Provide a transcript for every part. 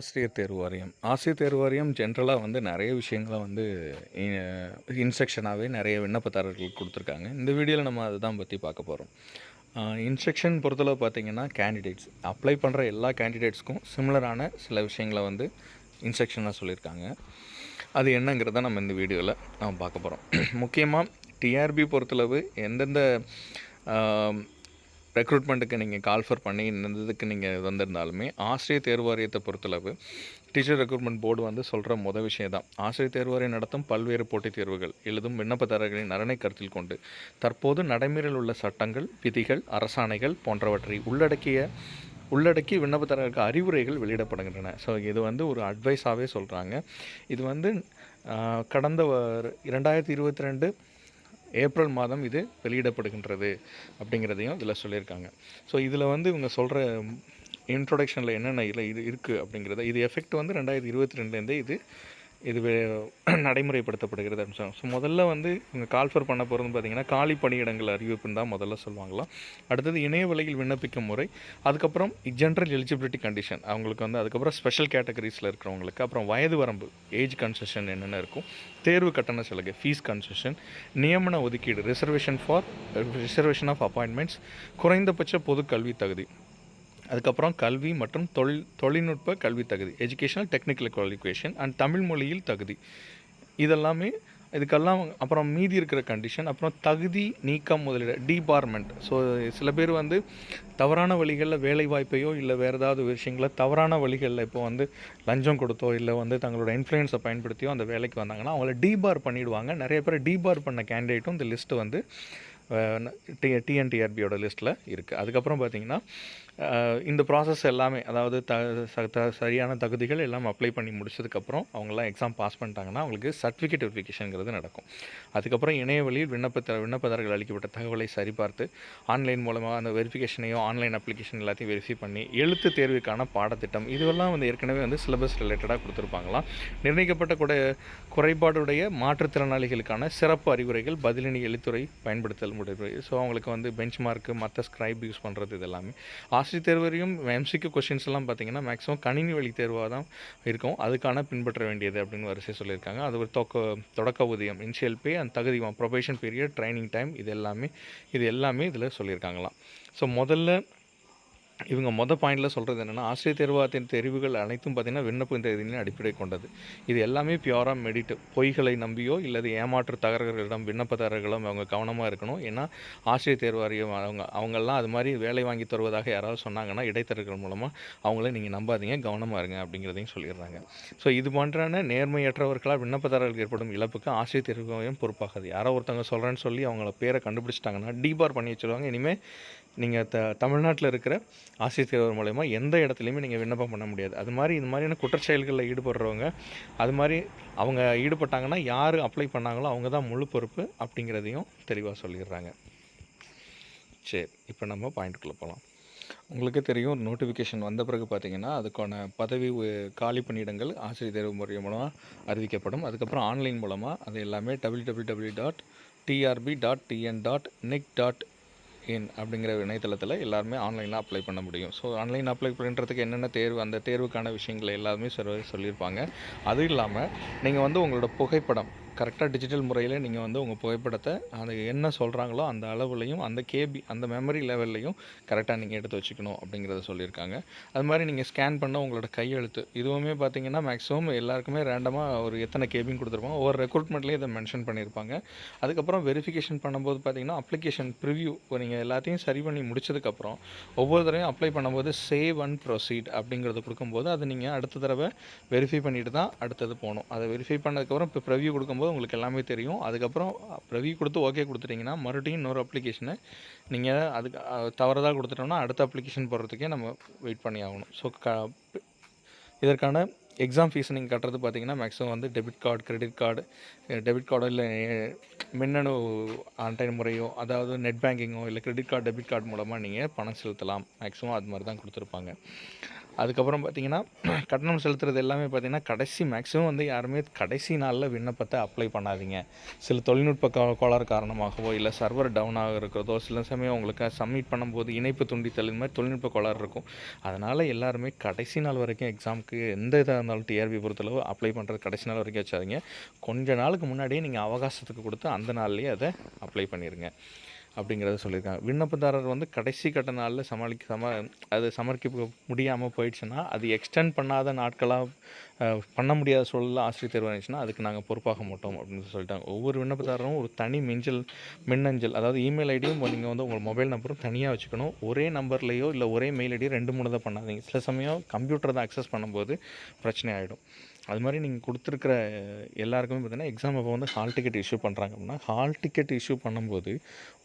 ஆசிரியர் தேர்வு வாரியம். ஆசிரியர் தேர்வு வாரியம் ஜென்ரலாக வந்து நிறைய விஷயங்கள வந்து இ இன்ஸ்ட்ரக்ஷனாகவே நிறைய விண்ணப்பதாரர்களுக்கு கொடுத்துருக்காங்க. இந்த வீடியோவில் நம்ம அதை தான் பற்றி பார்க்க போகிறோம். இன்ஸ்ட்ரக்ஷன் பொறுத்தளவு பார்த்தீங்கன்னா, கேண்டிடேட்ஸ் அப்ளை பண்ணுற எல்லா கேண்டிடேட்ஸ்க்கும் சிமிலரான சில விஷயங்கள வந்து இன்ஸ்ட்ரக்ஷனாக சொல்லியிருக்காங்க. அது என்னங்கிறத நம்ம இந்த வீடியோவில் நம்ம பார்க்க போகிறோம். முக்கியமாக டிஆர்பி பொறுத்தளவு எந்தெந்த ரெக்ரூட்மெண்ட்டுக்கு நீங்கள் கால்ஃபர் பண்ணி இந்த இதுக்கு நீங்கள் வந்திருந்தாலுமே, ஆசிரியர் தேர்வு வாரியத்தை பொறுத்தளவு டீச்சர் ரெக்ரூட்மெண்ட் போர்டு வந்து சொல்கிற விஷயம் தான். ஆசிரியர் தேர்வு வாரியம் நடத்தும் பல்வேறு போட்டித் தேர்வுகள் எழுதும் விண்ணப்பதாரர்களின் நலனை கருத்தில் கொண்டு தற்போது நடைமுறையில் உள்ள சட்டங்கள், விதிகள், அரசாணைகள் போன்றவற்றை உள்ளடக்கி விண்ணப்பதாரர்களுக்கு அறிவுரைகள் வெளியிடப்படுகின்றன. ஸோ இது வந்து ஒரு அட்வைஸாகவே சொல்கிறாங்க. இது வந்து கடந்த 2022 ஏப்ரல் மாதம் இது வெளியிடப்படுகின்றது அப்படிங்கிறதையும் இதில் சொல்லியிருக்காங்க. ஸோ இதில் வந்து இவங்க சொல்கிற இன்ட்ரொடக்ஷனில் என்னென்ன இது இருக்குது அப்படிங்கிறத, இது எஃபெக்ட் வந்து 2022 இது நடைமுறைப்படுத்தப்படுகிறது அப்படின்னு சொல்லுவாங்க. ஸோ முதல்ல வந்து இவங்க கால்ஃபர் பண்ண போகிறதுன்னு பார்த்தீங்கன்னா, காலி பணியிடங்கள் அறிவிப்புன்னு தான் முதல்ல சொல்லுவாங்களாம். அடுத்தது இணைய வழியில் விண்ணப்பிக்கும் முறை, அதுக்கப்புறம் ஜென்ரல் எலிஜிபிலிட்டி கண்டிஷன் அவங்களுக்கு வந்து, அதுக்கப்புறம் ஸ்பெஷல் கேட்டகரிஸில் இருக்கிறவங்களுக்கு, அப்புறம் வயது வரம்பு ஏஜ் கன்செஷன் என்னென்ன இருக்கும், தேர்வு கட்டண சலுகை ஃபீஸ் கன்செஷன், நியமன ஒதுக்கீடு ரிசர்வேஷன் ஆஃப் அப்பாயின்மெண்ட்ஸ், குறைந்தபட்ச பொது கல்வி தகுதி, அதுக்கப்புறம் கல்வி மற்றும் தொழில்நுட்ப கல்வி தகுதி educational technical qualification and Tamil மொழியில் தகுதி, இதெல்லாமே இதுக்கெல்லாம் அப்புறம் மீதி இருக்கிற கண்டிஷன், அப்புறம் தகுதி நீக்கம் முதலீடு டீபார்மெண்ட். ஸோ சில பேர் வந்து தவறான வழிகளில் வேலை வாய்ப்பையோ இல்லை வேறு ஏதாவது விஷயங்களை தவறான வழிகளில் இப்போ வந்து லஞ்சம் கொடுத்தோ இல்லை வந்து தங்களோட இன்ஃப்ளூயன்ஸை பயன்படுத்தியோ அந்த வேலைக்கு வந்தாங்கன்னா அவங்கள டீபார் பண்ணிவிடுவாங்க. நிறைய பேர் டீபார் பண்ண கேண்டிடேட்டும் இந்த லிஸ்ட்டு வந்து டிஎன்டிஆர்பியோட லிஸ்ட்டில் இருக்குது. அதுக்கப்புறம் பார்த்திங்கன்னா, இந்த ப்ராசஸ் எல்லாமே, அதாவது சரியான தகுதிகள் எல்லாம் அப்ளை பண்ணி முடிச்சதுக்கப்புறம் அவங்களாம் எக்ஸாம் பாஸ் பண்ணிட்டாங்கன்னா அவங்களுக்கு சர்டிஃபிகேட் வெரிஃபிகேஷனுங்கிறது நடக்கும். அதுக்கப்புறம் இணைய வழியில் விண்ணப்பதாரர்கள் அளிக்கப்பட்ட தகவலை சரிபார்த்து ஆன்லைன் மூலமாக அந்த வெரிஃபிகேஷனையும் ஆன்லைன் அப்ளிகேஷன் எல்லாத்தையும் வெரிஃபை பண்ணி எழுத்து தேர்வுக்கான பாடத்திட்டம் இதுவெல்லாம் வந்து ஏற்கனவே வந்து சிலபஸ் ரிலேட்டடாக கொடுத்துருப்பாங்களாம். நிர்ணயிக்கப்பட்ட குறைபாடுடைய மாற்றுத்திறனாளிகளுக்கான சிறப்பு அறிவுரைகள் பதிலணி எழுத்துறை பயன்படுத்தல் முடிவு. ஸோ அவங்களுக்கு வந்து பெஞ்ச் மார்க்கு மற்ற ஸ்கிரைப் யூஸ் பண்ணுறது இதெல்லாமே. ஆசிரியர் தேர்வரையும் எம்சிக்யூ கொஷின்ஸ் எல்லாம் பார்த்தீங்கன்னா மேக்ஸிமம் கணினி வழி தேர்வாக தான் இருக்கும். அதுக்கான பின்பற்ற வேண்டியது அப்படின்னு வரிசை சொல்லியிருக்காங்க. அது ஒரு தொடக்க ஊதியம் இனிஷியல் பே அண்ட் தகுதி ப்ரொபேஷன் பீரியட் ட்ரைனிங் டைம் இது எல்லாமே இதில் சொல்லியிருக்காங்களாம். ஸோ முதல்ல இவங்க பாயிண்டில் சொல்கிறது என்னென்னா, ஆசிரியர் தேர்வாத்தின் தெரிவுகள் அனைத்தும் பார்த்திங்கன்னா விண்ணப்ப தேதியின் அடிப்படை கொண்டது. இது எல்லாமே பியூராக மெடிட், பொய்களை நம்பியோ இல்லது ஏமாற்று தகவல்களிடம் விண்ணப்பதாரர்களும் அவங்க கவனமாக இருக்கணும். ஏன்னா ஆசிரியர் தேர்வாரியம் அவங்கெல்லாம் அது மாதிரி வேலை வாங்கி தருவதாக யாராவது சொன்னாங்கன்னா இடைத்தரகர்கள் மூலமாக அவங்கள நீங்கள் நம்பாதீங்க, கவனமாக இருங்க அப்படிங்கிறதையும் சொல்லிடுறாங்க. ஸோ இது போன்றான நேர்மையற்றவர்களால் விண்ணப்பதாரர்களுக்கு ஏற்படும் இழப்புக்கு ஆசிரியர் தேர்வாரியம் பொறுப்பாகாது. யாரோ ஒருத்தவங்க சொல்கிறேன்னு சொல்லி அவங்கள பேரை கண்டுபிடிச்சிட்டாங்கன்னா டீபார் பண்ணி வச்சுருவாங்க. இனிமேல் நீங்கள் தமிழ்நாட்டில் இருக்கிற ஆசிரியர் தேர்வு மூலயமா எந்த இடத்துலையுமே நீங்கள் விண்ணப்பம் பண்ண முடியாது. இது மாதிரியான குற்றச்செயல்களில் ஈடுபடுறவங்க அது மாதிரி அவங்க ஈடுபட்டாங்கன்னா யார் அப்ளை பண்ணாங்களோ அவங்க தான் முழு பொறுப்பு அப்படிங்கிறதையும் தெளிவாக சொல்லிடுறாங்க. சரி, இப்போ நம்ம பாயிண்ட்டுக்குள்ளே போகலாம். உங்களுக்கே தெரியும், நோட்டிஃபிகேஷன் வந்த பிறகு பார்த்திங்கன்னா அதுக்கான பதவி காலி பணியிடங்கள் ஆசிரியர் தேர்வு முறை மூலமாக அறிவிக்கப்படும். அதுக்கப்புறம் ஆன்லைன் மூலமாக அது எல்லாமே www.trb.tn.nic.in அப்படிங்கிற இணையதளத்தில் எல்லாருமே ஆன்லைனில் அப்ளை பண்ண முடியும். ஸோ ஆன்லைன் அப்ளை பண்ணுறதுக்கு என்னென்ன தேர்வு, அந்த தேர்வுக்கான விஷயங்களை எல்லாமே சொல்லியிருப்பாங்க. அதுவும் இல்லாமல் நீங்கள் வந்து உங்களோட புகைப்படம் கரெக்டாக டிஜிட்டல் முறையில் நீங்கள் வந்து உங்கள் புகைப்படத்தை அது என்ன சொல்கிறாங்களோ அந்த அளவுலையும் அந்த கேபி அந்த மெமரி லெவல்லையும் கரெக்டாக நீங்கள் எடுத்து வச்சுக்கணும் அப்படிங்கிறத சொல்லியிருக்காங்க. அது மாதிரி நீங்கள் ஸ்கேன் பண்ண உங்களோட கையெழுத்து இதுவுமே பார்த்திங்கன்னா மேக்ஸிமம் எல்லாருக்குமே ரேண்டமாக ஒரு எத்தனை கேபின்னு கொடுத்துருப்பாங்க. ஒவ்வொரு ரெக்ரூட்மெண்ட்லேயும் இதை மென்ஷன் பண்ணியிருப்பாங்க. அதுக்கப்புறம் வெரிஃபிகேஷன் பண்ணும்போது பார்த்திங்கன்னா அப்ளிகேஷன் ப்ரிவ்யூ நீங்கள் எல்லாத்தையும் சரி பண்ணி முடிச்சதுக்கப்புறம் ஒவ்வொரு தடவையும் அப்ளை பண்ணும்போது சேவ் அண்ட் ப்ரொசீட் அப்படிங்கிறது கொடுக்கும்போது அது நீங்கள் அடுத்த தடவை வெரிஃபை பண்ணிட்டு தான் அடுத்தது போகணும். அதை வெரிஃபை பண்ணதுக்கப்புறம் இப்போ ப்ரிவ்யூ கொடுக்கும்போது உங்களுக்கு எல்லாமே தெரியும். அதுக்கப்புறம் ப்ரிவ்யூ கொடுத்து ஓகே கொடுத்துட்டிங்கன்னா மறுபடியும் இன்னொரு அப்ளிகேஷனை நீங்கள் அதுக்கு தவறுதாக கொடுத்துட்டோம்னா அடுத்த அப்ளிகேஷன் போடுறதுக்கே நம்ம வெயிட் பண்ணி ஆகணும். ஸோ இதற்கான எக்ஸாம் ஃபீஸ் நீங்கள் கட்டுறது பார்த்திங்கன்னா மேக்ஸிமம் வந்து டெபிட் கார்டோ இல்லை மின்னணு ஆன்லைன் முறையோ, அதாவது நெட் பேங்கிங்கோ இல்லை கிரெடிட் கார்டு டெபிட் கார்டு மூலமாக நீங்கள் பணம் செலுத்தலாம். மேக்ஸிமம் அது மாதிரி தான் கொடுத்துருப்பாங்க. அதுக்கப்புறம் பார்த்தீங்கன்னா, கட்டணம் செலுத்துறது எல்லாமே பார்த்தீங்கன்னா, மேக்ஸிமம் வந்து யாருமே கடைசி நாள்ல விண்ணப்பத்த அப்ளை பண்ணாதீங்க. சில தொழில்நுட்ப கோளாறு காரணமாகவோ, இல்ல சர்வர் டவுனாக இருக்கிறதோ, சில சமயம் உங்களுக்கு சப்மிட் பண்ணும்போது இணைப்பு துண்டித்தல் இந்த மாரி தொழில்நுட்ப கோளாறு இருக்கும். அதனால எல்லாருமே கடைசி நாள் வரைக்கும் எக்ஸாமுக்கு எந்த இதா இருந்தாலும் டிஆர்பி பொறுத்தளவு அப்ளை பண்ணுறது கடைசி நாள் வரைக்கும் வச்சாதீங்க. கொஞ்ச நாளுக்கு முன்னாடியே நீங்கள் அவகாசத்துக்கு கொடுத்து அந்த நாள்லயே அத அப்ளை பண்ணிருங்க. அப்படிங்கிறத சொல்லியிருக்காங்க. விண்ணப்பதாரர் வந்து கடைசி கட்ட நாளில் அது சமர்ப்பிக்க முடியாமல் போயிடுச்சுன்னா, அது எக்ஸ்டெண்ட் பண்ணாத நாட்களாக பண்ண முடியாத சூழலில் ஆசிரியர் தேர்வு இருந்துச்சுன்னா, அதுக்கு நாங்கள் பொறுப்பாக மாட்டோம் அப்படின்னு சொல்லிட்டாங்க. ஒவ்வொரு விண்ணப்பதாரரும் ஒரு தனி மின்னஞ்சல் அதாவது இமெயில் ஐடியும் நீங்கள் வந்து உங்கள் மொபைல் நம்பரும் தனியாக வச்சுக்கணும். ஒரே நம்பர்லேயோ இல்லை ஒரே மெயில் ஐடியோ 2, 3 தான் பண்ணாதீங்க. சில சமயம் கம்ப்யூட்டர் தான் அக்சஸ் பண்ணும்போது பிரச்சனை ஆகிடும். அது மாதிரி நீங்கள் கொடுத்துருக்குற எல்லாருக்குமே பார்த்தீங்கன்னா, எக்ஸாம் அப்போ வந்து ஹால் டிக்கெட் இஷ்யூ பண்ணுறாங்க அப்படின்னா, ஹால் டிக்கெட் இஷ்யூ பண்ணும்போது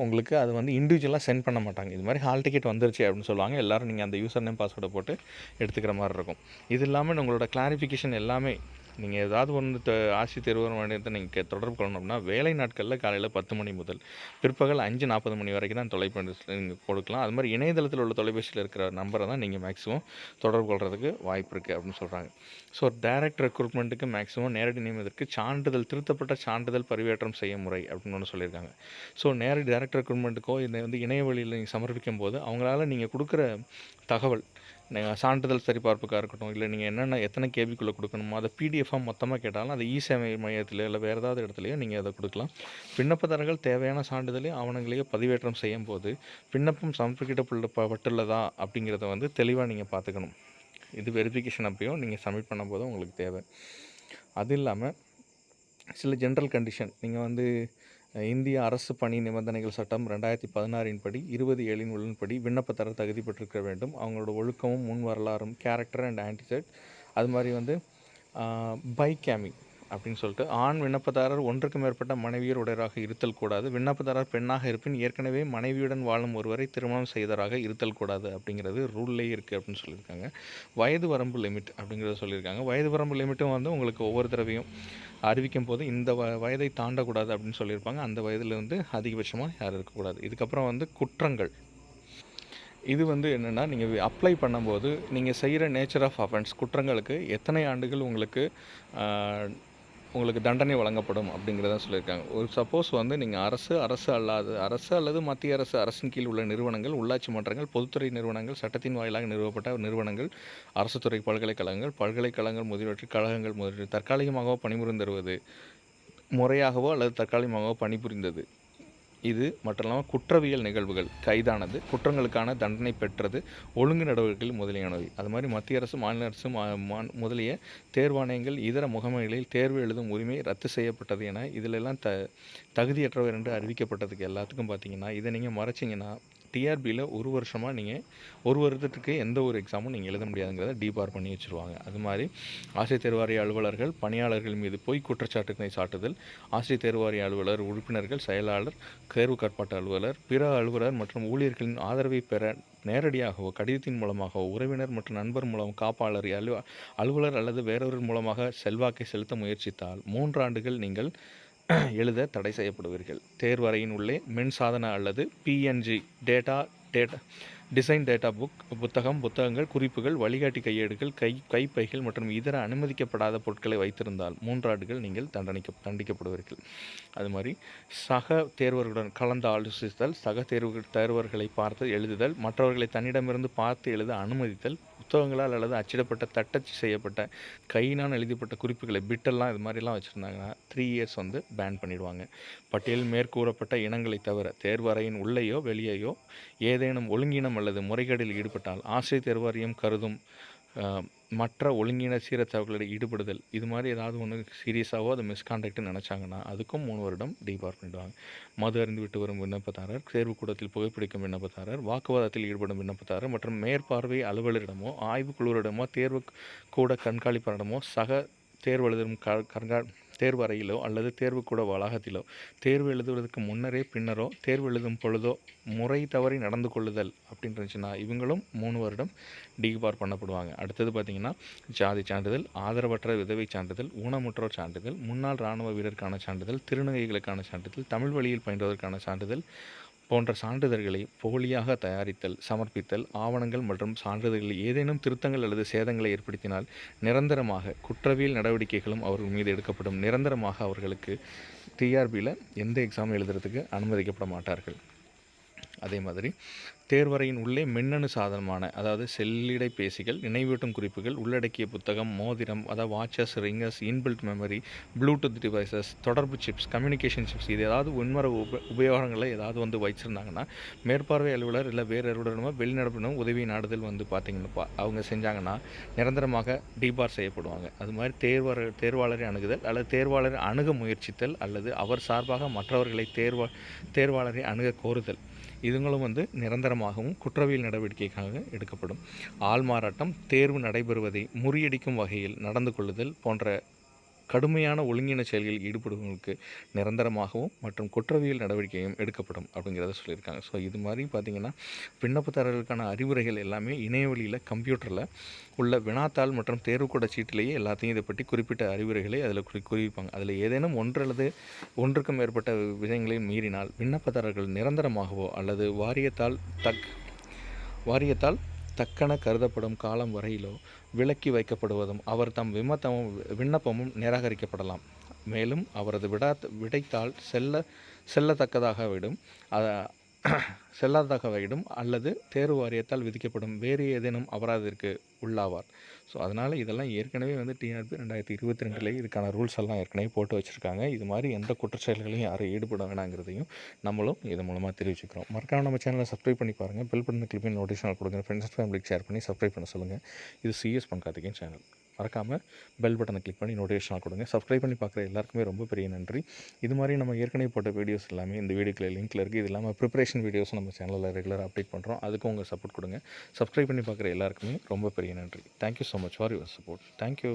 உங்களுக்கு அது வந்து இண்டிவிஜுவலாக சென்ட் பண்ண மாட்டாங்க. இது மாதிரி ஹால் டிக்கெட் வந்துருச்சு அப்படின்னு சொல்லுவாங்க. எல்லோரும் நீங்கள் அந்த யூசர் நேம் பாஸ்வேர்டை போட்டு எடுத்துக்கிற மாதிரி இருக்கும். இது இல்லாமல் உங்களோட கிளாரிஃபிகேஷன் எல்லாமே நீங்கள் ஏதாவது ஒன்று ஆசிரியர் தேர்வு வாரியத்தை நீங்கள் தொடர்பு கொள்ளணும் அப்படின்னா, வேலை நாட்களில் காலையில் 10 மணி முதல் பிற்பகல் 5:40 மணி வரைக்கும் தான் தொலைபேசி நீங்கள் கொடுக்கலாம். அது மாதிரி இணையதளத்தில் உள்ள தொலைபேசியில் இருக்கிற நம்பரை தான் நீங்கள் மேக்ஸிமம் தொடர்பு கொள்றதுக்கு வாய்ப்பு இருக்குது அப்படின்னு சொல்கிறாங்க. ஸோ டைரக்ட் ரெக்ரூட்மெண்ட்டுக்கு மேக்ஸிமம் நேரடி நியமனத்திற்கு திருத்தப்பட்ட சான்றிதழ் பதிவேற்றம் செய்யும் முறை அப்படின்னு ஒன்று சொல்லியிருக்காங்க. ஸோ டைரக்ட் ரெக்ரூட்மெண்ட்டுக்கோ இதை வந்து இணையவழியில் நீங்கள் சமர்ப்பிக்கும் போது அவங்களால நீங்கள் கொடுக்குற தகவல் சான்றிதழ் சரிபார்ப்புக்காக இருக்கட்டும், இல்லை நீங்கள் எத்தனை கேபிக்குள்ளே கொடுக்கணுமோ அதை பிடிஎஃபாக மொத்தமாக கேட்டாலும் அதை சேவை மையத்தில் இல்லை வேறு ஏதாவது இடத்துலையோ நீங்கள் அதை கொடுக்கலாம். விண்ணப்பதாரர்கள் தேவையான சான்றிதழையும் ஆவணங்களையோ பதிவேற்றம் செய்யும் போது விண்ணப்பம் சமர்ப்பிக்கப்பட்டுள்ளதா அப்படிங்கிறத வந்து தெளிவாக நீங்கள் பார்த்துக்கணும். இது வெரிஃபிகேஷன் அப்பையும் நீங்கள் சப்மிட் பண்ணும்போது உங்களுக்கு தேவை. அது இல்லாமல் சில ஜென்ரல் கண்டிஷன் நீங்கள் வந்து இந்திய அரசு பணி நிபந்தனைகள் சட்டம் 2016 படி 20(7) உள்ளன்படி விண்ணப்பதாரர் தகுதி பெற்றிருக்க வேண்டும். அவங்களோட ஒழுக்கமும் முன் வரலாறும் கேரக்டர் அண்ட் ஆன்டிசைட் அது மாதிரி வந்து பைகேமி அப்படின்னு சொல்லிட்டு ஆண் விண்ணப்பதாரர் ஒன்றுக்கு மேற்பட்ட மனைவியர் உடையராக இருத்தல் கூடாது. விண்ணப்பதாரர் பெண்ணாக இருப்பின் ஏற்கனவே மனைவியுடன் வாழும் ஒருவரை திருமணம் செய்தவராக இருத்தல் கூடாது அப்படிங்கிறது ரூல்லேயே இருக்குது அப்படின்னு சொல்லியிருக்காங்க. வயது வரம்பு லிமிட் அப்படிங்கிறத சொல்லியிருக்காங்க. வயது வரம்பு லிமிட்டும் வந்து உங்களுக்கு ஒவ்வொரு தடவையும் அறிவிக்கும் போது இந்த வயதை தாண்டக்கூடாது அப்படின்னு சொல்லியிருப்பாங்க. அந்த வயதில் வந்து அதிகபட்சமாக யாரும் இருக்கக்கூடாது. இதுக்கப்புறம் வந்து குற்றங்கள். இது வந்து என்னென்னா, நீங்கள் அப்ளை பண்ணும்போது நீங்கள் செய்கிற நேச்சர் ஆஃப் அஃபென்ஸ் குற்றங்களுக்கு எத்தனை ஆண்டுகள் உங்களுக்கு தண்டனை வழங்கப்படும் அப்படிங்கிறத சொல்லியிருக்காங்க. ஒரு சப்போஸ் வந்து நீங்கள் அரசு அல்லது மத்திய அரசின் கீழ் உள்ள நிறுவனங்கள், உள்ளாட்சி மன்றங்கள், பொதுத்துறை நிறுவனங்கள், சட்டத்தின் வாயிலாக நிறுவப்பட்ட நிறுவனங்கள், அரசு துறை பல்கலைக்கழகங்கள் முதலியவற்றில் கழகங்கள் முதலில் தற்காலிகமாக பணிபுரிந்து வருவது முறையாகவோ அல்லது தற்காலிகமாகவோ பணிபுரிந்தது இது மட்டும் இல்லாமல் குற்றவியல் நிகழ்வுகள் கைதானது, குற்றங்களுக்கான தண்டனை பெற்றது, ஒழுங்கு நடவடிக்கைகள் முதலியானவை. அது மாதிரி மத்திய அரசு, மாநில அரசு முதலிய தேர்வாணையங்கள் இதர முகமைகளில் தேர்வு எழுதும் உரிமை ரத்து செய்யப்பட்டது என இதிலெல்லாம் தகுதியற்றவர் என்று அறிவிக்கப்பட்டதுக்கு எல்லாத்துக்கும் பார்த்தீங்கன்னா, இதை நீங்கள் மறைச்சிங்கன்னா டிஆர்பியில் ஒரு வருடத்துக்கு எந்த ஒரு எக்ஸாமும் நீங்கள் எழுத முடியாதுங்கிறத டிபார் பண்ணி வச்சுருவாங்க. அது மாதிரி ஆசிரியர் தேர்வாரிய அலுவலர்கள் பணியாளர்கள் மீது பொய் குற்றச்சாட்டுகளை சாட்டுதல், ஆசிரியர் தேர்வாரிய அலுவலர் உறுப்பினர்கள், செயலாளர், தேர்வு கட்டுப்பாட்டு அலுவலர், பிற அலுவலர் மற்றும் ஊழியர்களின் ஆதரவை பெற நேரடியாகவோ கடிதத்தின் மூலமாகவோ உறவினர் மற்றும் நண்பர் மூலம் காப்பாளர் அலுவலர் அல்லது வேறொரு மூலமாக செல்வாக்கை செலுத்த முயற்சித்தால் 3 ஆண்டுகள் நீங்கள் எழுத தடை செய்யப்படுவீர்கள். தேர்வறையின் உள்ளே மின் சாதன அல்லது பிஎன்ஜி டிசைன் டேட்டா புத்தகங்கள், குறிப்புகள், வழிகாட்டி கையேடுகள், கைப்பைகள் மற்றும் இதர அனுமதிக்கப்படாத பொருட்களை வைத்திருந்தால் 3 ஆண்டுகள் நீங்கள் தண்டிக்கப்படுவீர்கள். அது மாதிரி சக தேர்வர்களுடன் கலந்து ஆலோசித்தல், சக தேர்வர்களை பார்த்து எழுதுதல், மற்றவர்களை தன்னிடமிருந்து பார்த்து எழுத அனுமதித்தல், புத்தகங்களால் அல்லது அச்சிடப்பட்ட தட்டச்சு செய்யப்பட்ட கையினால் எழுதப்பட்ட குறிப்புகளை பிட்டெல்லாம் இது மாதிரிலாம் வச்சுருந்தாங்கன்னா 3 இயர்ஸ் வந்து பேன் பண்ணிடுவாங்க. பட்டியலில் மேற்கூறப்பட்ட இனங்களை தவிர தேர்வறையின் உள்ளேயோ வெளியேயோ ஏதேனும் ஒழுங்கீனம் அல்லது முறைகேடில் ஈடுபட்டால் ஆசிரியர் தேர்வாரியம் கருதும் மற்ற ஒழுங்கீன சீரத்தவர்களிடையே ஈடுபடுதல் இது மாதிரி ஏதாவது ஒன்று சீரியஸாகவோ அது மிஸ்கான்டக்ட்னு நினச்சாங்கன்னா அதுக்கும் 3 வருடம் டிபார் பண்ணிடுவாங்க. மது அறிந்து விட்டு வரும் விண்ணப்பதாரர், தேர்வுக்கூடத்தில் புகைப்பிடிக்கும் விண்ணப்பதாரர், வாக்குவாதத்தில் ஈடுபடும் விண்ணப்பதாரர் மற்றும் மேற்பார்வை அலுவலரிடமோ ஆய்வுக்குழுவிடமோ தேர்வு கூட கண்காணிப்பாளரிடமோ சக தேர்வு எழுதும் தேர்வு அறையிலோ அல்லது தேர்வுக்கூட வளாகத்திலோ தேர்வு எழுதுவதற்கு முன்னரே பின்னரோ தேர்வு எழுதும் பொழுதோ முறை தவறி நடந்து கொள்ளுதல் அப்படின்னு இருந்துச்சுன்னா இவங்களும் 3 வருடம் டிபார் பண்ணப்படுவாங்க. அடுத்தது பார்த்திங்கன்னா ஜாதி சான்றிதழ், ஆதரவற்ற விதவை சான்றிதழ், ஊனமுற்றோர் சான்றிதழ், முன்னாள் இராணுவ வீரருக்கான சான்றிதழ், திருநங்கைகளுக்கான சான்றிதழ், தமிழ் வழியில் பயின்றதற்கான சான்றிதழ் போன்ற சான்றிதழ்களை போலியாக தயாரித்தல், சமர்ப்பித்தல், ஆவணங்கள் மற்றும் சான்றிதழ்களில் ஏதேனும் திருத்தங்கள் அல்லது சேதங்களை ஏற்படுத்தினால் நிரந்தரமாக குற்றவியல் நடவடிக்கைகளும் அவர்கள் மீது எடுக்கப்படும். நிரந்தரமாக அவர்களுக்கு டிஆர்பியில் எந்த எக்ஸாம் எழுதுறதுக்கு அனுமதிக்கப்பட மாட்டார்கள். அதே மாதிரி தேர்வறையின் உள்ளே மின்னணு சாதனமான அதாவது செல்லிடைப்பேசிகள், நினைவூட்டும் குறிப்புகள் உள்ளடக்கிய புத்தகம், மோதிரம், அதாவது watches, Ringer's, inbuilt memory, Bluetooth devices, தொடர்பு சிப்ஸ், கம்யூனிகேஷன் சிப்ஸ், இது ஏதாவது உண்மர உபயோகங்களை ஏதாவது வச்சுருந்தாங்கன்னா மேற்பார்வை அலுவலர் இல்லை வேறு அலுவலரமோ வெளிநடப்பினும் உதவி நாடுதல் பார்த்திங்கன்னா அவங்க செஞ்சாங்கன்னா நிரந்தரமாக டிபார் செய்யப்படுவாங்க. அது மாதிரி தேர்வாளரை அணுகுதல் அல்லது தேர்வாளரை அணுக முயற்சித்தல் அல்லது அவர் சார்பாக மற்றவர்களை தேர்வாளரை அணுக கோருதல், இதுங்களும் நிரந்தரமாகவும் குற்றவியல் நடவடிக்கைக்காக எடுக்கப்படும். ஆள்மாறாட்டம், தேர்வு நடைபெறுவதை முறியடிக்கும் வகையில் நடந்து கொள்ளுதல் போன்ற கடுமையான ஒழுங்கீன செயல்களில் ஈடுபடுவங்களுக்கு நிரந்தரமாகவும் மற்றும் குற்றவியல் நடவடிக்கையும் எடுக்கப்படும் அப்படிங்கிறத சொல்லியிருக்காங்க. ஸோ இது மாதிரி பார்த்திங்கன்னா விண்ணப்பதாரர்களுக்கான அறிவுரைகள் எல்லாமே இணையவழியில் கம்ப்யூட்டரில் உள்ள வினாத்தாள் மற்றும் தேர்வுக்கூட சீட்டிலேயே எல்லாத்தையும் இதை பற்றி குறிப்பிட்ட அறிவுரைகளை அதில் குறிப்பாங்க. அதில் ஏதேனும் ஒன்று அல்லது ஒன்றுக்கும் மேற்பட்ட விஷயங்களை மீறினால் விண்ணப்பதாரர்கள் நிரந்தரமாகவோ அல்லது வாரியத்தால் தக்கன கருதப்படும் காலம் வரையிலோ விலக்கி வைக்கப்படுவதும் அவர் தம் விண்ணப்பமும் நிராகரிக்கப்படலாம். மேலும் அவரது விடைத்தாள் செல்லாததாகவிடும் அல்லது தேர்வு வாரியத்தால் விதிக்கப்படும் வேறு ஏதேனும் அபராதத்திற்கு உள்ளாவார். ஸோ அதனால் இதெல்லாம் ஏற்கனவே டிஆர்பி 2022 இதுக்கான ரூல்ஸ் எல்லாம் ஏற்கனவே போட்டு வச்சுருக்காங்க. இது மாதிரி எந்த குற்றச்செயல்களையும் யாரும் ஈடுபட வேணாங்கிறதையும் நம்மளும் இது மூலமாக தெரிவிச்சுக்கிறோம். மறக்காம நம்ம சேனலை சப்ஸ்கிரைப் பண்ணி பாருங்கள். பெல் பட்டனை கிளிக் பண்ணி நோட்டிஃபிகேஷன் கொடுங்க. ஃப்ரெண்ட்ஸ் அண்ட் ஃபேமிலிக்கு ஷேர் பண்ணி சப்ஸ்கிரைப் பண்ண சொல்லுங்கள். இது சிஎஸ் கார்த்திகேயன் சேனல். மறக்காமல் பெல் பட்டனை கிளிக் பண்ணி நோட்டிஃபிகேஷன் கொடுங்க. சப்ஸ்கிரைப் பண்ணி பார்க்குற எல்லாருக்குமே ரொம்ப பெரிய நன்றி. இது மாதிரி நம்ம ஏற்கனவே போட்ட வீடியோஸ் எல்லாமே இந்த வீடியோக்குள்ள லிங்க்கில் இருக்குது. இது இல்லாமல் ப்ரிப்பரேஷன் வீடியோஸ் நம்ம சேனலில் ரெகுலராக அப்டேட் பண்ணுறோம். அதுக்கும் உங்கள் சப்போர்ட் கொடுங்க. சப்ஸ்கிரைப் பண்ணி பார்க்குற எல்லாருக்குமே ரொம்ப பெரிய நன்றி. Thank you so much for your support. Thank you.